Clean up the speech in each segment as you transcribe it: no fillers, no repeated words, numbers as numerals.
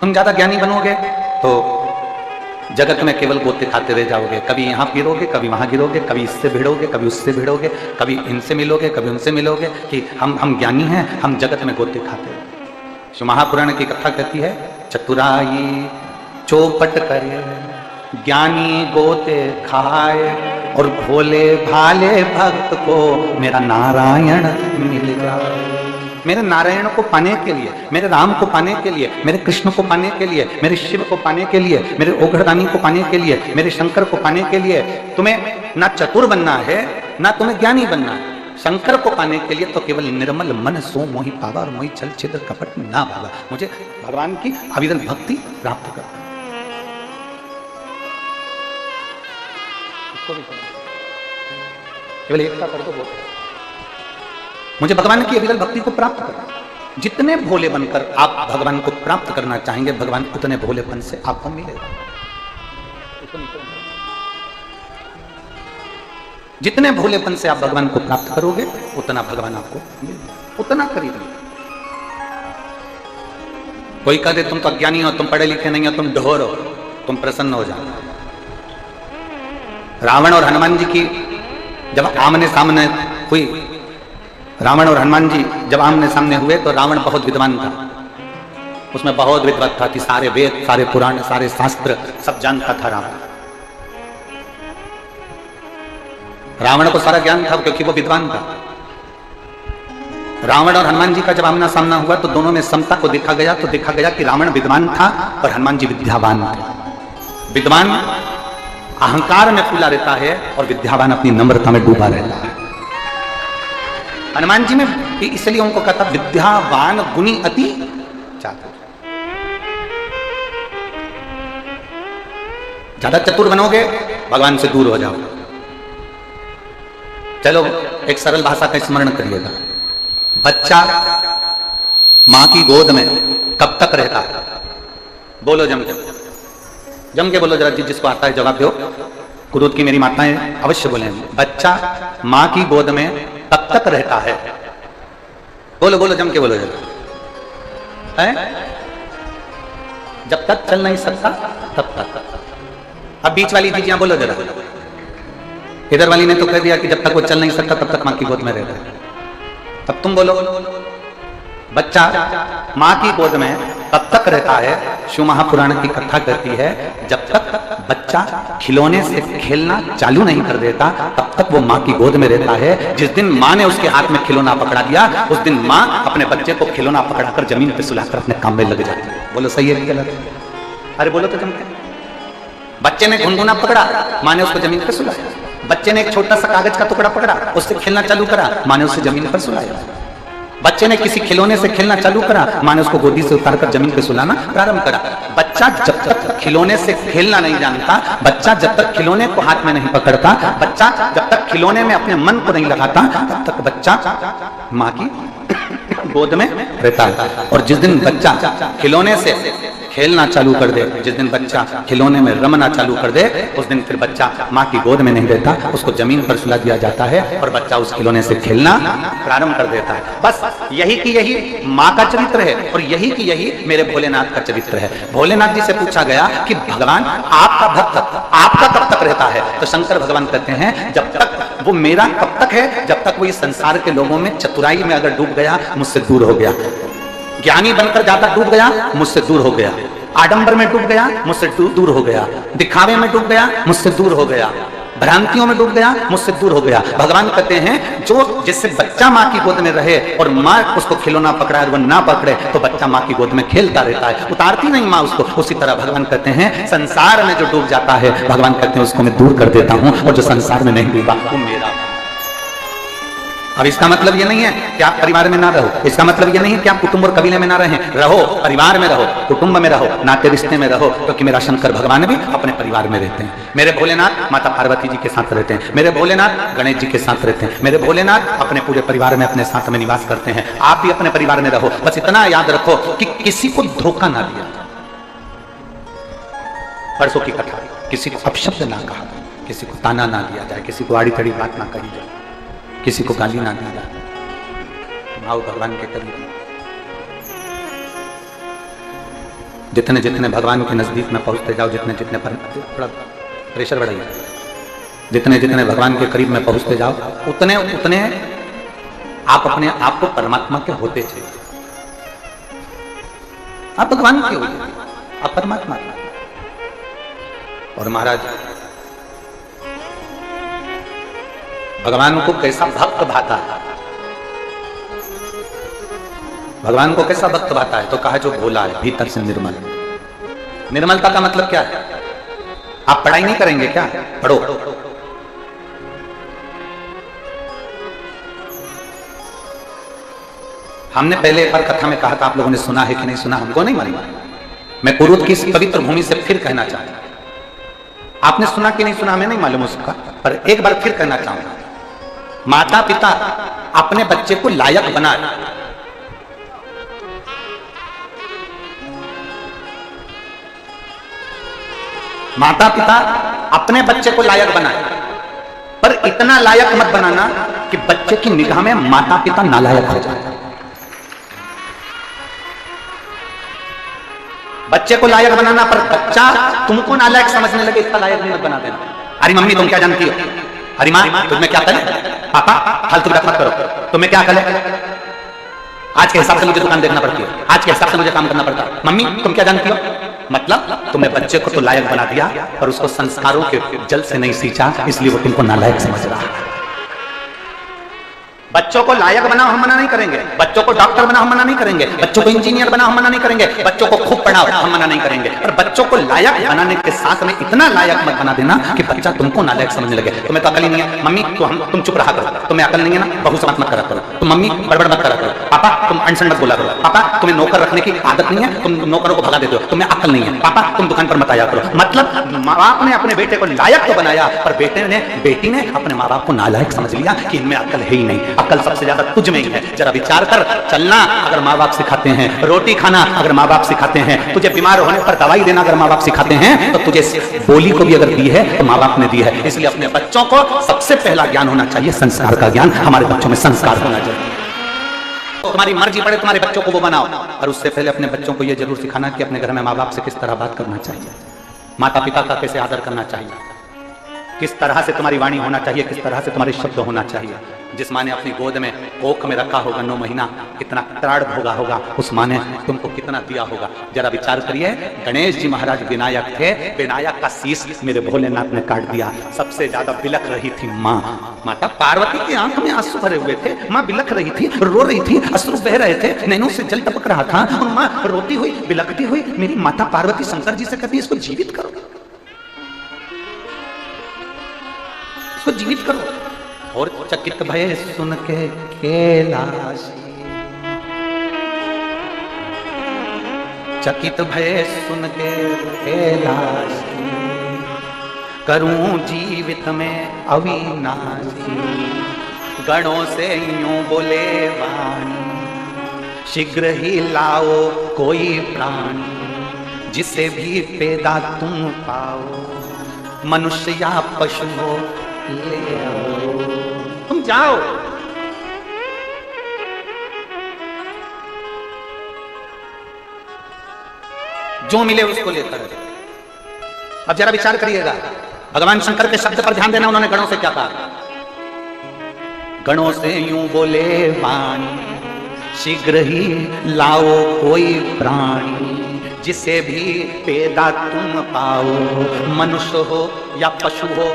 तुम ज्यादा ज्ञानी बनोगे तो जगत में केवल गोते खाते रह जाओगे, कभी यहाँ गिरोगे, कभी वहां गिरोगे, कभी इससे भिड़ोगे, कभी उससे भिड़ोगे, कभी इनसे मिलोगे, कभी उनसे मिलोगे कि हम ज्ञानी हैं, हम जगत में गोते खाते रहे। जो महापुराण की कथा कहती है, चतुराई चौपट करे ज्ञानी गोते खाए और भोले भाले भक्त को मेरा नारायण मिल जाए। मेरे नारायण को पाने के लिए, मेरे राम को पाने के लिए, मेरे कृष्ण को पाने के लिए, मेरे शिव को पाने के लिए, मेरे ओघड़दानी को पाने के लिए, मेरे शंकर को पाने के लिए तुम्हें ना चतुर बनना है, ना तुम्हें ज्ञानी बनना है। शंकर को पाने के लिए तो केवल निर्मल मन सो मोहि पावा और मोहि छल छिद्र कपट ना भागा। मुझे भगवान की अविरल भक्ति प्राप्त कर। केवल एक का कर दो बहुत। मुझे भगवान की अविरल भक्ति को प्राप्त करना। जितने भोले बनकर आप भगवान को प्राप्त करना चाहेंगे, भगवान उतने भोलेपन से आपको मिलेगा। जितने भोलेपन से आप भगवान को प्राप्त करोगे, उतना भगवान आपको मिलेगा, उतना करीब। कोई कहते तुम तो अज्ञानी हो, तुम पढ़े लिखे नहीं हो, तुम ढोर हो, तुम प्रसन्न हो जाओ। रावण और हनुमान जी की जब आमने सामने हुई, रावण और हनुमान जी जब आमने सामने हुए तो रावण बहुत विद्वान था, उसमें बहुत विद्वत था कि सारे वेद, सारे पुराण, सारे शास्त्र सब जानता था रावण। रावण को सारा ज्ञान था क्योंकि वो विद्वान था। रावण और हनुमान जी का जब आमना सामना हुआ तो दोनों में समता को देखा गया, तो देखा गया कि रावण विद्वान था और हनुमान जी विद्यावान थे। विद्वान अहंकार में फूला रहता है और विद्यावान अपनी नम्रता में डूबा रहता है। हनुमान जी में इसलिए उनको कहता विद्यावान गुणी अति चातुर। ज्यादा चतुर बनोगे भगवान से दूर हो जाओगे। चलो एक सरल भाषा का स्मरण करिएगा। बच्चा मां की गोद में कब तक रहता है? बोलो जम के बोलो जरा, जिसको आता है जवाब दो। कुरूद की मेरी माताएं अवश्य बोले। बच्चा मां की गोद में कब तक रहता है? बोलो बोलो जम के बोलो जरा। है जब तक चल नहीं सकता तब तक। अब बीच वाली दीजिए बोलो जरा। इधर वाली ने तो कह दिया कि जब तक वो चल नहीं सकता तब तक मां की गोद में रहता है। तब तुम बोलो। बच्चा मां की गोद में तब तक रहता है, शिव महापुराण की कथा कहती है, जब तक बच्चा खिलौने से खेलना चालू नहीं कर देता तब तक वो मां की गोद में रहता है। जिस दिन मां ने उसके हाथ में खिलौना पकड़ा दिया, उस दिन मां अपने बच्चे को खिलौना पकड़ाकर जमीन पे सुलाकर अपने काम में लग जाती है। बोलो सही है कि गलत? अरे बोलो तो जमके। बच्चे ने घुनघुना पकड़ा, मां ने उसको जमीन पर सुलाया। बच्चे ने एक छोटा सा कागज का टुकड़ा पकड़ा, उससे खेलना चालू करा, मां ने उसे जमीन पर सुलाया। बच्चे ने किसी खिलौने से खेलना चालू करा, मां ने उसको गोदी से उतारकर जमीन पे सुलाना प्रारंभ करा। बच्चा जब तक खिलौने से खेलना नहीं जानता, बच्चा जब तक खिलौने को हाथ में नहीं पकड़ता, बच्चा जब तक खिलौने में अपने मन को नहीं लगाता, तब तक बच्चा मां की गोद में रहता है। और जिस दिन बच्चा खिलौने से खेलना चालू कर दे, जिस दिन बच्चा खिलौने में रमना चालू कर दे, उस दिन फिर बच्चा मां की गोद में नहीं रहता, उसको जमीन पर सुला दिया जाता है और बच्चा उस खिलौने से खेलना प्रारंभ कर देता है। बस यही की यही मां का चरित्र है और यही की यही मेरे भोलेनाथ का चरित्र है। भोलेनाथ जी से पूछा गया कि भगवान आपका भक्त आपका कब तक रहता है? तो शंकर भगवान कहते हैं जब तक वो मेरा कब तक है? जब तक वो इस संसार के लोगों में चतुराई में अगर डूब गया, मुझसे दूर हो गया। ज्ञानी बनकर ज्यादा डूब गया, मुझसे दूर हो गया। आडंबर में डूब गया, मुझसे दूर हो गया। दिखावे में डूब गया, मुझसे दूर हो गया। भ्रांतियों में डूब गया, मुझसे दूर हो गया। भगवान कहते हैं जो जिससे बच्चा मां की गोद में रहे और मां उसको खिलौना पकड़ा वो ना पकड़े, तो बच्चा मां की गोद में खेलता रहता है, उतारती नहीं मां उसको। उसी तरह भगवान कहते हैं संसार में जो डूब जाता है, भगवान कहते हैं उसको मैं दूर कर देता हूं, और जो संसार में नहीं डूबा वो मेरा। अब इसका मतलब ये नहीं है कि आप परिवार में ना रहो, इसका मतलब ये नहीं है कि आप कुटुंब और कबीले में ना रहें। रहो, परिवार में रहो, कुटुंब में रहो, नाते रिश्ते में रहो, क्योंकि मेरा शंकर भगवान भी अपने परिवार में रहते हैं। मेरे भोलेनाथ माता पार्वती जी के साथ रहते हैं, मेरे भोलेनाथ गणेश जी के साथ रहते हैं, मेरे भोलेनाथ अपने पूरे परिवार में अपने साथ में निवास करते हैं। आप भी अपने परिवार में रहो। बस इतना याद रखो कि किसी को धोखा ना दिया। परसों की कथा, किसी को अपशब्द ना कहा, किसी को ताना ना दिया जाए, किसी को आड़ी तड़ी बात ना कही जाए, किसी को गाली ना दी जाए। आओ भगवान के करीब। जितने जितने भगवान के नजदीक में पहुंचते जाओ, जितने जितने थोड़ा प्रेशर बढ़ाइए, जितने जितने भगवान के करीब में पहुंचते जाओ उतने उतने आप अपने आप को परमात्मा के होते चले। आप भगवान के हो, आप परमात्मा। और महाराज भगवान को कैसा भक्त भाता है, भगवान को कैसा भक्त भाता है, तो कहा जो भोला है, भीतर से निर्मल। निर्मलता का मतलब क्या है? आप पढ़ाई नहीं करेंगे क्या? पढ़ो। हमने पहले एक बार कथा में कहा था, आप लोगों ने सुना है कि नहीं सुना हमको नहीं मालूम। मैं कुरुद की इस पवित्र भूमि से फिर कहना चाहता हूं, आपने सुना कि नहीं सुना हमें नहीं मालूम उसका, पर एक बार फिर कहना चाहूंगा। माता पिता अपने बच्चे को लायक बनाए, माता पिता अपने बच्चे को लायक बनाए, पर इतना लायक मत बनाना कि बच्चे की निगाह में माता पिता नालायक हो जाए। बच्चे को लायक बनाना, पर बच्चा तुमको नालायक समझने लगे, इतना लायक नहीं मत बना देना। अरे मम्मी तुम क्या जानती हो, अरे माँ तुम्हें क्या करें, पापा फालतू बात मत करो, तुम्हें क्या करें, आज के हिसाब से मुझे दुकान देखना पड़ती है, आज के हिसाब से मुझे काम करना पड़ता है, मम्मी तुम क्या जानती हो। मतलब तुमने बच्चे को तो लायक बना दिया, पर उसको संस्कारों के जल से नहीं सींचा, इसलिए वो तुमको नालायक समझ रहा है। बच्चों को लायक बनाओ, हम मना नहीं करेंगे। बच्चों को डॉक्टर बनाओ, हम मना नहीं करेंगे। बच्चों को इंजीनियर बनाओ, हम मना नहीं करेंगे। बच्चों को खूब पढ़ाओ, हम मना नहीं करेंगे। पर बच्चों को लायक बनाने के साथ में इतना लायक मत बना देना कि बच्चा तुमको नालायक समझने लगे। तुम्हें तो अकल ही नहीं है, मम्मी तो तुम चुप रहा करो, तुम्हें अकल नहीं है ना, बहु मत करा करो, तुम मम्मी बड़बड़ मत करा करो, पापा तुम अनशन मत बोला करो, पापा तुम्हें नौकर रखने की आदत नहीं है, तुम नौकरों को भगा देते हो, तुम्हें अकल नहीं है, पापा तुम दुकान पर मत आया करो। मतलब माँ बाप ने अपने बेटे को लायक तो बनाया, पर बेटी ने अपने माँ बाप को नालायक समझ लिया कि इनमें अकल है ही नहीं। अकल सबसे ज्यादा तुझ में ही है। जरा विचार कर, चलना अगर माँ बाप सिखाते हैं, रोटी खाना अगर माँ बाप सिखाते हैं, तुझे बीमार होने पर दवाई देना अगर माँ बाप सिखाते हैं, तो तुझे बोली को भी अगर दी है तो माँ बाप ने दी है। इसलिए अपने बच्चों को सबसे पहला ज्ञान होना चाहिए, संस्कार का ज्ञान। हमारे बच्चों में संस्कार होना चाहिए। तुम्हारी मर्जी पड़े तुम्हारे बच्चों को वो बनाओ, और उससे पहले अपने बच्चों को ये जरूर सिखाना कि अपने घर में माँ बाप से किस तरह बात करना चाहिए, माता पिता का कैसे आदर करना चाहिए, किस तरह से तुम्हारी वाणी होना चाहिए, किस तरह से तुम्हारे शब्द होना चाहिए। जिस माँ ने अपनी गोद में कोख में रखा होगा 9 महीना, कितना त्राड़ भोगा होगा, उस माँ ने तुमको कितना दिया होगा। जरा विचार करिए। गणेश जी महाराज विनायक थे, विनायक का शीश मेरे भोलेनाथ ने काट दिया। सबसे ज्यादा बिलख रही थी माँ। माता पार्वती की आंख में आंसू भरे हुए थे, माँ बिलख रही थी, रो रही थी, अश्रु बह रहे थे, नैनों से जल टपक रहा था, और माँ रोती हुई बिलखती हुई मेरी माता पार्वती शंकर जी से कहती इसको जीवित करो, इसको जीवित करो। और चकित भय सुन के कैलाशी, चकित भय सुन के कैलाशी, करूं जीवित में अविनाशी। गणों से यूं बोले वाणी, शीघ्र ही लाओ कोई प्राणी, जिसे भी पैदा तुम पाओ, मनुष्य या पशु हो ले आओ। तुम जाओ। जो मिले उसको लेकर। अब जरा विचार करिएगा, भगवान शंकर के शब्द पर ध्यान देना। उन्होंने गणों से क्या कहा? गणों से यूं बोले वाणी, शीघ्र ही लाओ कोई प्राणी, जिसे भी पैदा तुम पाओ, मनुष्य हो या पशु हो,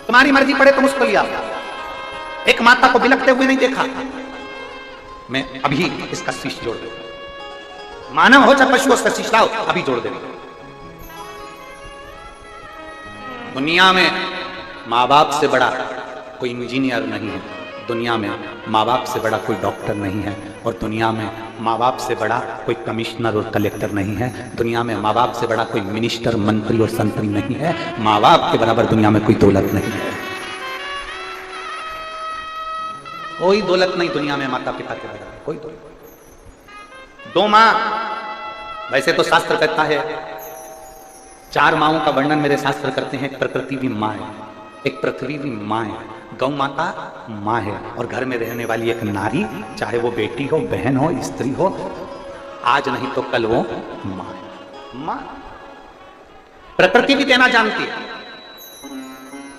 तुम्हारी मर्जी पड़े तुम उसको लिया। एक माता को बिलखते हुए नहीं देखा। मैं अभी इसका शीश जोड़ दे, मानव हो चाहे पशु, उसका शीश लाओ, अभी जोड़ दे। दुनिया में माँ बाप से बड़ा कोई इंजीनियर नहीं है, दुनिया में माँ बाप से बड़ा कोई डॉक्टर नहीं है, और दुनिया में माँ बाप से बड़ा कोई कमिश्नर और कलेक्टर नहीं है, दुनिया में माँ बाप से बड़ा कोई मिनिस्टर, मंत्री और संतरी नहीं है। माँ बाप के बराबर दुनिया में कोई दौलत नहीं है, कोई दौलत नहीं दुनिया में माता पिता के बराबर, कोई दौलत। 2 माँ, वैसे तो शास्त्र कहता है 4 माओं का वर्णन मेरे शास्त्र करते हैं। प्रकृति भी माँ है, एक पृथ्वी भी माँ है, गौ माता माँ है, और घर में रहने वाली एक नारी, चाहे वो बेटी हो, बहन हो, स्त्री हो, आज नहीं तो कल वो मां। मां प्रकृति भी देना जानती है।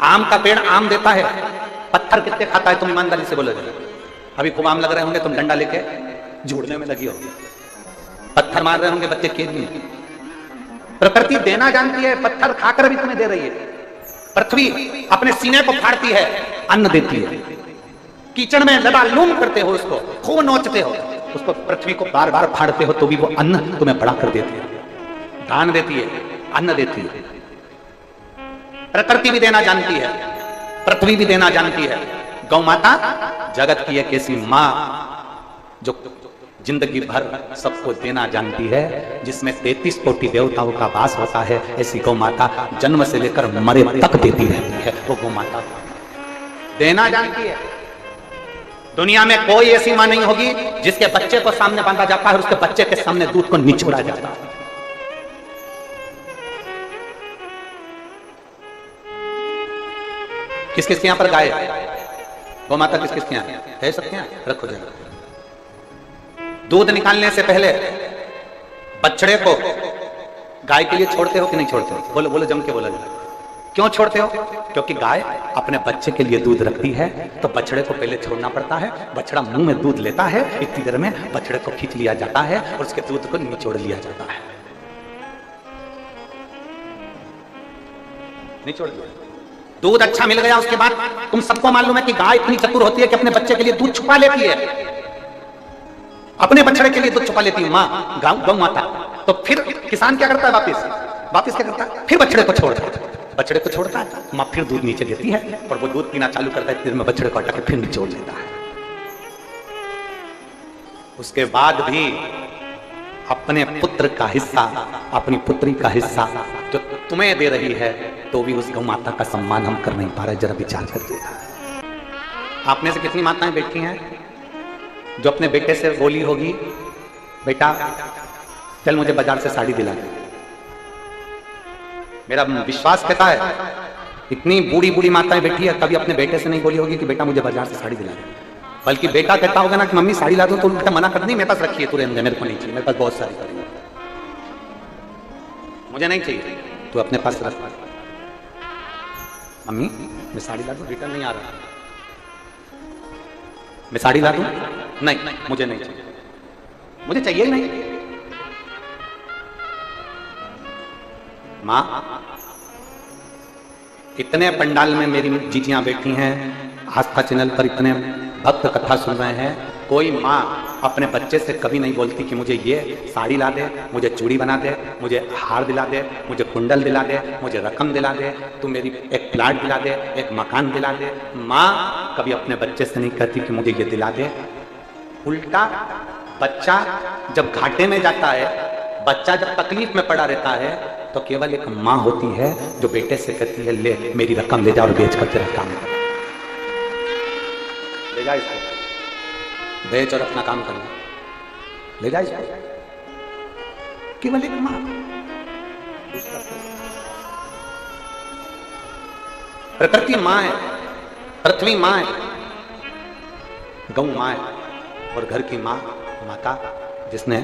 आम का पेड़ आम देता है, पत्थर कितने खाता है तुम ईमानदारी से बोलो जरा। अभी खूब आम लग रहे होंगे, तुम डंडा लेके झूड़ने में लगी होगी, पत्थर मार रहे होंगे बच्चे खेत में। प्रकृति देना जानती है, पत्थर खाकर भी तुम्हें दे रही है। पृथ्वी अपने सीने को फाड़ती है, अन्न देती है। कीचड़ में लबालूम करते हो उसको, खूब नोचते हो उसको, पृथ्वी को बार बार फाड़ते हो तो भी वो अन्न तुम्हें बड़ा कर देती है, दान देती है, अन्न देती है। प्रकृति भी देना जानती है, पृथ्वी भी देना जानती है। गौ माता जगत की एक ऐसी मां जो जिंदगी भर सबको देना जानती है, जिसमें 33 कोटि देवताओं का वास होता है। ऐसी गौ माता जन्म से लेकर मरे तक देती रहती है। वो गौ माता देना जानती है। दुनिया में कोई ऐसी मां नहीं होगी जिसके बच्चे को सामने बांधा जाता है और उसके बच्चे के सामने दूध को निचोड़ा जाता है। किस किस के यहां पर गाय गौ माता किस किस के यहां है? सबके यहां रखो जरा। दूध निकालने से पहले बछड़े को गाय के लिए छोड़ते हो कि नहीं छोड़ते हो? बोलो बोलो, जम के बोलो जरा। क्यों छोड़ते हो? क्योंकि गाय अपने बच्चे के लिए दूध रखती है, तो बछड़े को पहले छोड़ना पड़ता है। बछड़ा मुंह में दूध लेता है, इतनी देर में बछड़े को खींच लिया जाता है और उसके दूध को निचोड़ लिया जाता है। निचोड़ लिया, दूध अच्छा मिल गया। उसके बाद तुम सबको मालूम है कि गाय इतनी चतुर होती है कि अपने बच्चे के लिए दूध छुपा लेती है, अपने बछड़े के लिए दूध छुपा लेती है मां, गौ माता। तो फिर किसान क्या करता है? वापिस क्या करता है? फिर बछड़े को छोड़ता है, बछड़े को छोड़ता है, मां फिर दूध नीचे देती है और वो दूध पीना चालू करता है। फिर में बछड़े को हटा के फिर निचोड़ लेता है। उसके बाद भी अपने पुत्र का हिस्सा, अपनी पुत्री का हिस्सा जो तुम्हें दे रही है, तो भी उस गौ माता का सम्मान हम कर नहीं पा रहे। जरा विचार करिएगा। आप में से कितनी माताएं बैठी हैं जो अपने बेटे से बोली होगी, बेटा चल मुझे बाजार से साड़ी दिला दे। मेरा विश्वास कहता है इतनी बूढ़ी बूढ़ी माताएं बैठी है, कभी अपने बेटे से नहीं बोली होगी कि बेटा मुझे बाजार से साड़ी दिला दे। बल्कि बेटा कहता होगा ना कि मम्मी साड़ी ला दो, तो उल्टा मना कर दी, मेरे पास रखी है, तू रहने दे, मेरे को नहीं चाहिए, मेरे पास बहुत सारी साड़ी है, मुझे नहीं चाहिए, तू अपने पास रख। मम्मी मैं साड़ी ला दूं? रिटर्न नहीं आ रहा। मैं साड़ी ला दूं? नहीं मुझे नहीं चाहिए, मुझे चाहिए ही नहीं। मां, इतने पंडाल में मेरी जीजियां बैठी हैं, आस्था चैनल पर इतने भक्त कथा सुन रहे हैं, कोई माँ अपने बच्चे से कभी नहीं बोलती कि मुझे ये साड़ी ला दे, मुझे चूड़ी बना दे, मुझे हार दिला दे, मुझे कुंडल दिला दे, मुझे रकम दिला दे, तू मेरी एक प्लाट दिला दे, एक मकान दिला दे। माँ कभी अपने बच्चे से नहीं कहती कि मुझे ये दिला दे। उल्टा बच्चा जब घाटे में जाता है, बच्चा जब तकलीफ में पड़ा रहता है, तो केवल एक माँ होती है जो बेटे से कहती है ले मेरी रकम ले जा और बेच कर तेरा काम कर, ले जा इसको, बेच और अपना काम करना, ले जा इसको। केवल एक माँ। प्रकृति माँ है, पृथ्वी माँ है, गौ माँ है, और घर की माँ माता जिसने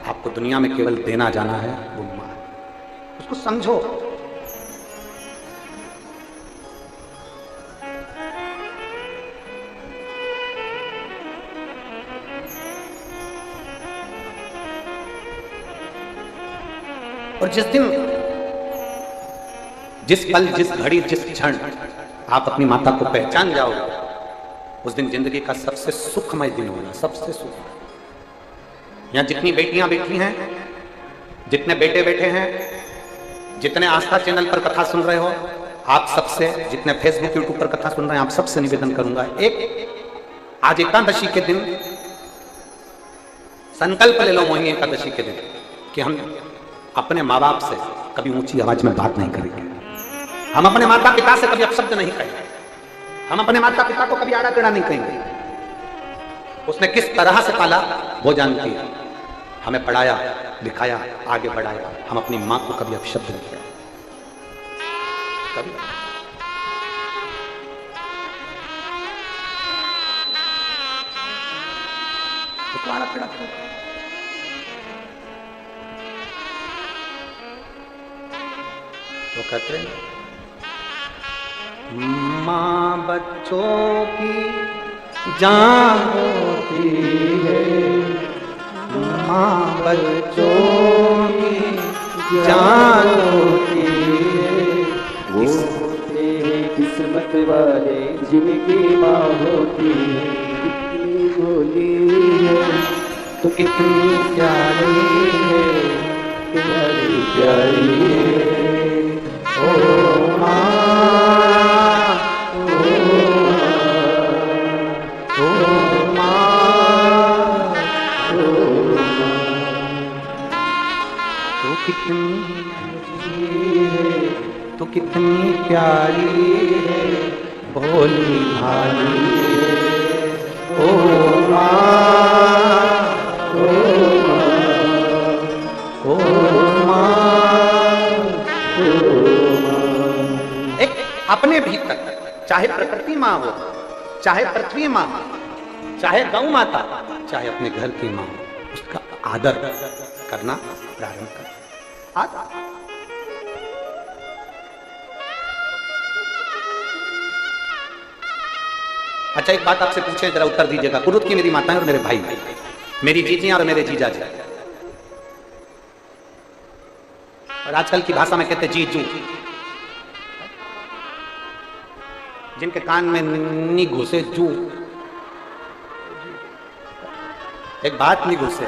आपको दुनिया में केवल देना जाना है, वो माँ है। उसको समझो। और जिस दिन, जिस पल, जिस घड़ी, जिस क्षण आप अपनी माता को पहचान जाओगे, उस दिन जिंदगी का सबसे सुखमय दिन होगा, सबसे सुखमय। यहां जितनी बेटियां बैठी हैं, जितने बेटे बैठे हैं, जितने आस्था चैनल पर कथा सुन रहे हो, आप सबसे, जितने फेसबुक यूट्यूब पर कथा सुन रहे हैं, आप सबसे निवेदन करूंगा, एक आज एकादशी के दिन संकल्प ले लो, मोहिनी एकादशी के दिन, कि हम अपने माँ बाप से कभी ऊंची आवाज में बात नहीं करेंगे, हम अपने माता पिता से कभी अपशब्द नहीं कहेंगे, हम अपने माता पिता को कभी आड़ा टेढ़ा नहीं कहेंगे। उसने किस तरह से पाला वो जानती है, हमें पढ़ाया लिखाया आगे बढ़ाया, हम अपनी मां को कभी अपशब्द नहीं किया, कभी। तो आड़ा टेढ़ा वो कहते हैं माँ बच्चों की जान होती है, माँ बच्चों की जान होती है, वो होते हैं किस्मत वाले जिनकी माँ होती है। कितनी भोली है तो कितनी प्यारी है, प्यारी प्यारी है। ओ माँ, ओ माँ, तो कितनी है, तो कितनी प्यारी है, भोली भाली है, ओ माँ, ओ माँ। एक अपने भीतर चाहे प्रकृति माँ हो, चाहे पृथ्वी माँ हो, चाहे गौ माता, चाहे अपने घर की माँ हो, उसका आदर करना प्रारंभ कर। आदर। अच्छा, एक बात आपसे पूछे, जरा उत्तर दीजिएगा। कुरुत की मेरी माताएं और मेरे भाई, मेरी जीजियां और मेरे जीजा जी, और आजकल की भाषा में कहते जीजू, जिनके कान में नी घुसे जू, एक बात नहीं घुसे।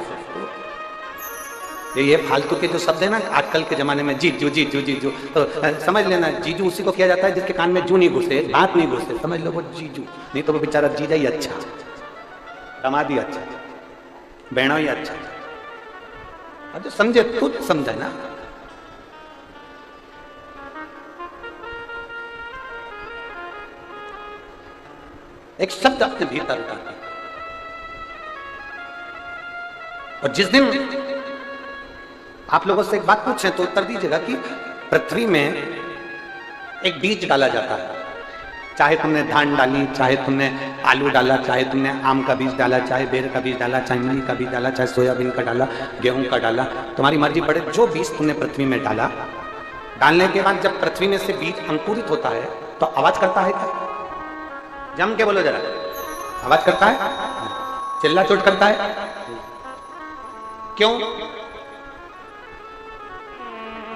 ये फालतू के जो शब्द है ना आजकल के जमाने में, जीजू जीजू जीजू, तो समझ लेना जीजू उसी को किया जाता है जिसके कान में जू नहीं घुसे, बात नहीं घुसे, समझ लो वो जीजू। नहीं तो वो बेचारा जीजा ही अच्छा, दामाद ही अच्छा, बहना ही अच्छा। अब जो समझे तू समझे ना। एक शब्द अपने भीतर उतारते, और जिस दिन आप लोगों से एक बात पूछें तो उत्तर दीजिएगा कि पृथ्वी में एक बीज डाला जाता है, चाहे तुमने धान डाली, चाहे तुमने आलू डाला, चाहे तुमने आम का बीज डाला, चाहे बेर का बीज डाला, चाहे मूंग का बीज डाला, चाहे सोयाबीन का डाला, गेहूं का डाला, तुम्हारी मर्जी पड़े, जो बीज तुमने पृथ्वी में डाला, डालने के बाद जब पृथ्वी में से बीज अंकुरित होता है तो आवाज करता है क्या? जम के बोलो जरा, आवाज करता है? चिल्ला चोट करता है? क्यों?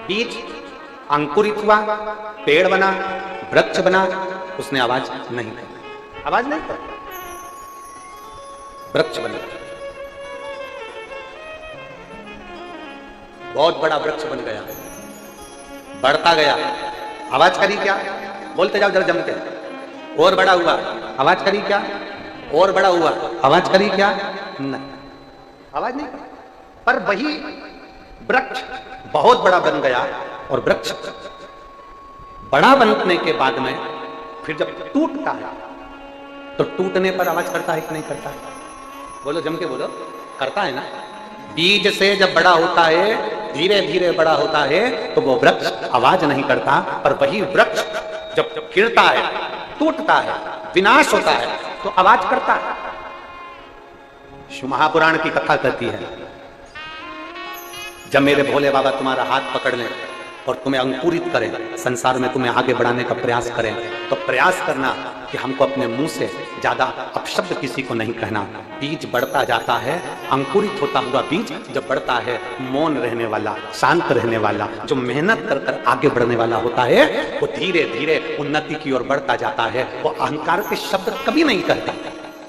बीज अंकुरित हुआ, पेड़ बना, वृक्ष बना, उसने आवाज नहीं की। आवाज नहीं कर, वृक्ष बना, बहुत बड़ा वृक्ष बन गया, बढ़ता गया, आवाज करी क्या? बोलते जाओ जरा जम के। और बड़ा हुआ, आवाज करी क्या? और बड़ा हुआ, आवाज करी क्या? नहीं, आवाज नहीं करी। पर वही वृक्ष बहुत बड़ा बन गया, और वृक्ष बड़ा बनने के बाद में फिर जब टूटता है तो टूटने पर आवाज करता है कि नहीं करता है? बोलो जम के बोलो, करता है ना। बीज से जब बड़ा होता है, धीरे धीरे बड़ा होता है, तो वो वृक्ष आवाज नहीं करता, पर वही वृक्ष जब गिरता है, टूटता है, विनाश होता है, तो आवाज करता है। शिव महापुराण की कथा कहती है, जब मेरे भोले बाबा तुम्हारा हाथ पकड़ लें और तुम्हें अंकुरित करें, संसार में तुम्हें आगे बढ़ाने का प्रयास करें, तो प्रयास करना कि हमको अपने मुंह से ज्यादा अपशब्द किसी को नहीं कहना। बीज बढ़ता जाता है, अंकुरित होता हुआ बीज जब बढ़ता है, मौन रहने वाला, शांत रहने वाला, जो मेहनत कर कर आगे बढ़ने वाला होता है, वो धीरे धीरे उन्नति की ओर बढ़ता जाता है। वो अहंकार के शब्द कभी नहीं कहता,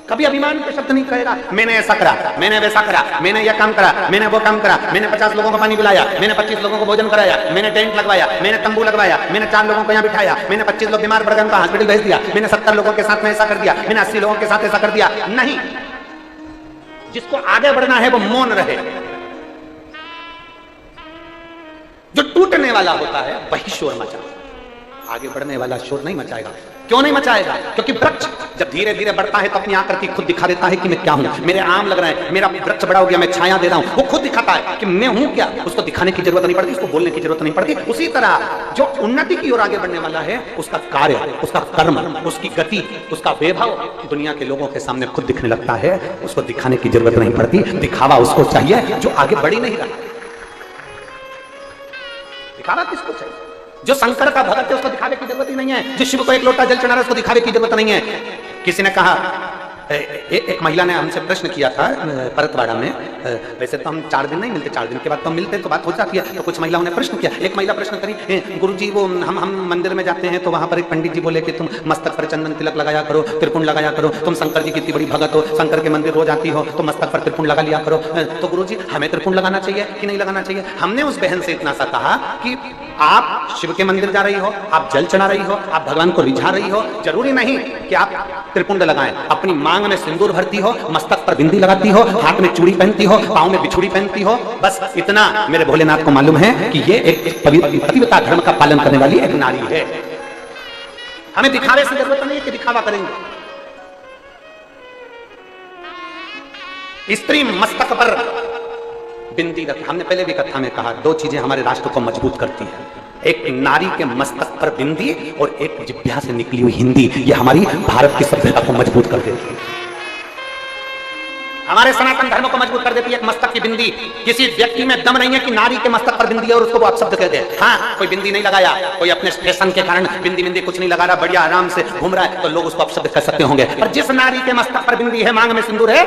कभी अभिमान के शब्द नहीं कहेगा। मैंने ऐसा करा, मैंने वैसा करा, मैंने यह काम करा, मैंने वो काम करा, मैंने 50 लोगों को पानी पिलाया, मैंने 25 लोगों को भोजन कराया, मैंने टेंट लगवाया, मैंने तंबू लगवाया, मैंने 4 लोगों को यहाँ बिठाया, मैंने 25 लोग बीमार पड़ गए उनको हॉस्पिटल भेज दिया, मैंने 70 लोगों के साथ में ऐसा कर दिया, मैंने 80 लोगों के साथ ऐसा कर दिया। नहीं, जिसको आगे बढ़ना है वो मौन रहे। जो टूटने वाला होता है वही शोर मचाए, आगे बढ़ने वाला शोर नहीं मचाएगा। क्यों नहीं मचाएगा? क्योंकि वृक्ष जब धीरे धीरे बढ़ता है तो अपनी आकृति खुद दिखा देता है कि मैं क्या हूं। मेरे आम लग रहे हैं, मेरा वृक्ष बड़ा हो गया, मैं छाया दे रहा हूं, वो खुद दिखाता है कि मैं हूं क्या। उसको दिखाने की जरूरत नहीं पड़ती, उसको बोलने की जरूरत नहीं पड़ती। उसी तरह जो उन्नति की ओर आगे बढ़ने वाला है, उसका कार्य, उसका कर्म, उसकी गति, उसका वैभव दुनिया के लोगों के सामने खुद दिखने लगता है। उसको दिखाने की जरूरत नहीं पड़ती, दिखावा उसको चाहिए जो आगे बढ़ ही नहीं रहा। दिखावा किसको चाहिए? जो शंकर का भगत है उसको दिखावे की जरूरत ही नहीं है, जो शिव को एक लोटा जल चढ़ा रहा है उसको दिखावे की जरूरत नहीं है। किसी ने कहा, एक महिला ने हमसे प्रश्न किया था परतवाड़ा में, वैसे तो हम 4 दिन नहीं मिलते, 4 दिन के बाद तो हम मिलते तो बात हो जाती है, तो कुछ महिलाओं ने प्रश्न किया। एक महिला प्रश्न करी, गुरुजी वो हम मंदिर में जाते हैं तो वहां पर एक पंडित जी बोले कि तुम मस्तक पर चंदन तिलक लगाया करो, त्रिपुंड लगाया करो, तुम शंकर जी की इतनी बड़ी भगत हो, शंकर के मंदिर रोज आती हो तो मस्तक पर त्रिपुंड लगा लिया करो। तो गुरुजी हमें त्रिपुंड लगाना चाहिए कि नहीं लगाना चाहिए? हमने उस बहन से इतना सा कहा कि आप शिव के मंदिर जा रही हो, आप जल चढ़ा रही हो, आप भगवान को रिझा रही हो, जरूरी नहीं कि आप त्रिपुंड लगाएं। अपनी मांग में सिंदूर भरती हो, मस्तक पर बिंदी लगाती हो, हाथ में चूड़ी पहनती हो, पांव में बिछुड़ी पहनती हो, बस इतना मेरे भोलेनाथ को मालूम है कि ये एक पतिव्रता धर्म का पालन करने वाली एक नारी है। हमें दिखावे से जरूरत नहीं है कि दिखावा करेंगे। स्त्री मस्तक पर बिंदी रखी, हमने पहले भी कथा में कहा, 2 चीजें हमारे राष्ट्र को मजबूत करती है, एक नारी के मस्तक पर बिंदी और एक जिह्वा से निकली हुई हिंदी। ये हमारी भारत की सभ्यता को मजबूत कर देती है, हमारे सनातन धर्म को मजबूत कर देती है। एक मस्तक की बिंदी, किसी व्यक्ति में दम नहीं है कि नारी के मस्तक पर बिंदी है और उसको वो अपशब्द कह दे। हाँ, कोई बिंदी नहीं लगाया, कोई अपने स्टेशन के कारण बिंदी कुछ नहीं लगा रहा, बढ़िया आराम से घूम रहा है, तो लोग उसको अपशब्द कह सकते होंगे। पर जिस नारी के मस्तक पर बिंदी है, मांग में सिंदूर है,